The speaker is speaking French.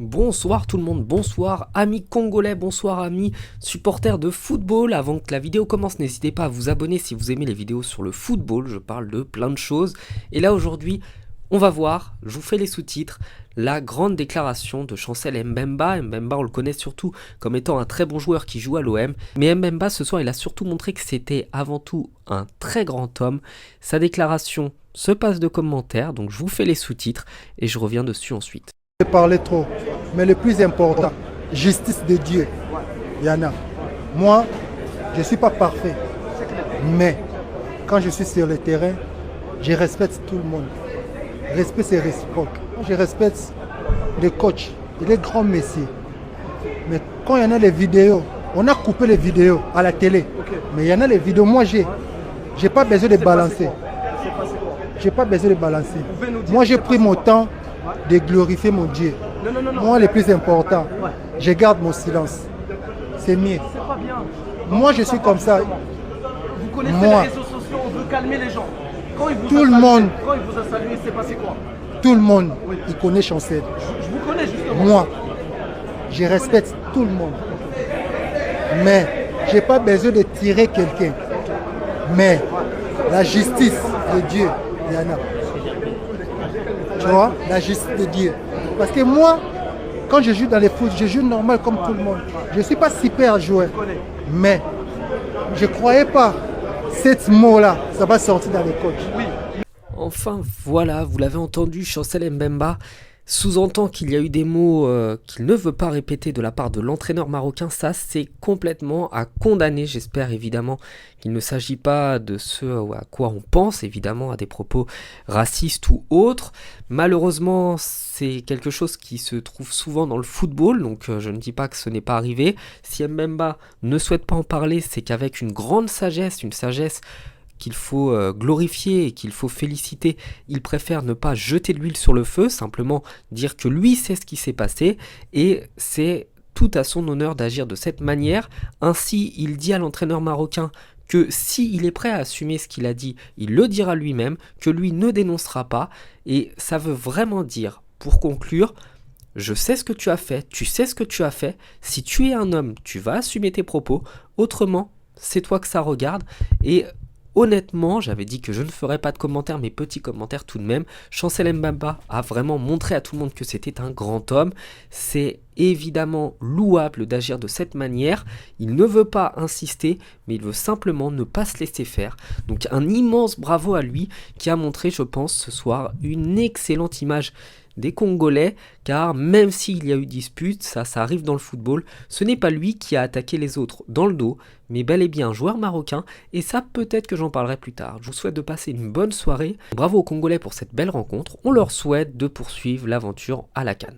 Bonsoir tout le monde, bonsoir amis congolais, bonsoir amis supporters de football. Avant que la vidéo commence, n'hésitez pas à vous abonner si vous aimez les vidéos sur le football, je parle de plein de choses. Et là aujourd'hui, on va voir, je vous fais les sous-titres, la grande déclaration de Chancel Mbemba. Mbemba, on le connaît surtout comme étant un très bon joueur qui joue à l'OM. Mais Mbemba, ce soir, il a surtout montré que c'était avant tout un très grand homme. Sa déclaration se passe de commentaires, donc je vous fais les sous-titres et je reviens dessus ensuite. Je parlais trop, mais le plus important, justice de Dieu. Il y en a. Moi, je ne suis pas parfait, mais quand je suis sur le terrain, je respecte tout le monde. Respect, c'est réciproque. Je respecte les coachs et les grands messieurs. Mais quand il y en a les vidéos, on a coupé les vidéos à la télé. Mais il y en a les vidéos, moi, j'ai pas besoin de balancer. J'ai pas besoin de balancer. Moi, j'ai pris mon temps de glorifier mon Dieu. Moi, le plus important, je garde mon silence. C'est mieux. Moi, je suis comme ça. Vous connaissez les réseaux sociaux, on veut calmer les gens. Quand il vous Tout a le salué, monde. Quand il vous a salué, c'est passé quoi? Tout le monde, il connaît Chancel. Je vous connais justement. Moi, je respecte tout le monde. Mais je n'ai pas besoin de tirer quelqu'un. Mais la justice de Dieu, il y en a. Tu vois, la justice de Dieu. Parce que moi, quand je joue dans les foot, je joue normal comme tout le monde. Je ne suis pas super joueur. Mais je ne croyais pas cette mot-là, ça va sortir dans les coachs. Enfin voilà, vous l'avez entendu, Chancel Mbemba sous-entend qu'il y a eu des mots qu'il ne veut pas répéter de la part de l'entraîneur marocain. Ça, c'est complètement à condamner. J'espère évidemment qu'il ne s'agit pas de ce à quoi on pense, évidemment, à des propos racistes ou autres. Malheureusement, c'est quelque chose qui se trouve souvent dans le football, donc je ne dis pas que ce n'est pas arrivé. Si Mbemba ne souhaite pas en parler, c'est qu'avec une grande sagesse, une sagesse qu'il faut glorifier et qu'il faut féliciter, il préfère ne pas jeter de l'huile sur le feu, simplement dire que lui sait ce qui s'est passé et c'est tout à son honneur d'agir de cette manière. Ainsi, il dit à l'entraîneur marocain que s'il est prêt à assumer ce qu'il a dit, il le dira lui-même, que lui ne dénoncera pas, et ça veut vraiment dire, pour conclure, je sais ce que tu as fait, tu sais ce que tu as fait, si tu es un homme, tu vas assumer tes propos, autrement, c'est toi que ça regarde. Et honnêtement, j'avais dit que je ne ferais pas de commentaires, mais petit commentaire tout de même. Chancel Mbemba a vraiment montré à tout le monde que c'était un grand homme. C'est évidemment louable d'agir de cette manière. Il ne veut pas insister, mais il veut simplement ne pas se laisser faire. Donc un immense bravo à lui qui a montré, je pense, ce soir une excellente image des Congolais, car même s'il y a eu dispute, ça arrive dans le football, ce n'est pas lui qui a attaqué les autres dans le dos, mais bel et bien un joueur marocain, et ça peut-être que j'en parlerai plus tard. Je vous souhaite de passer une bonne soirée, bravo aux Congolais pour cette belle rencontre, on leur souhaite de poursuivre l'aventure à la CAN.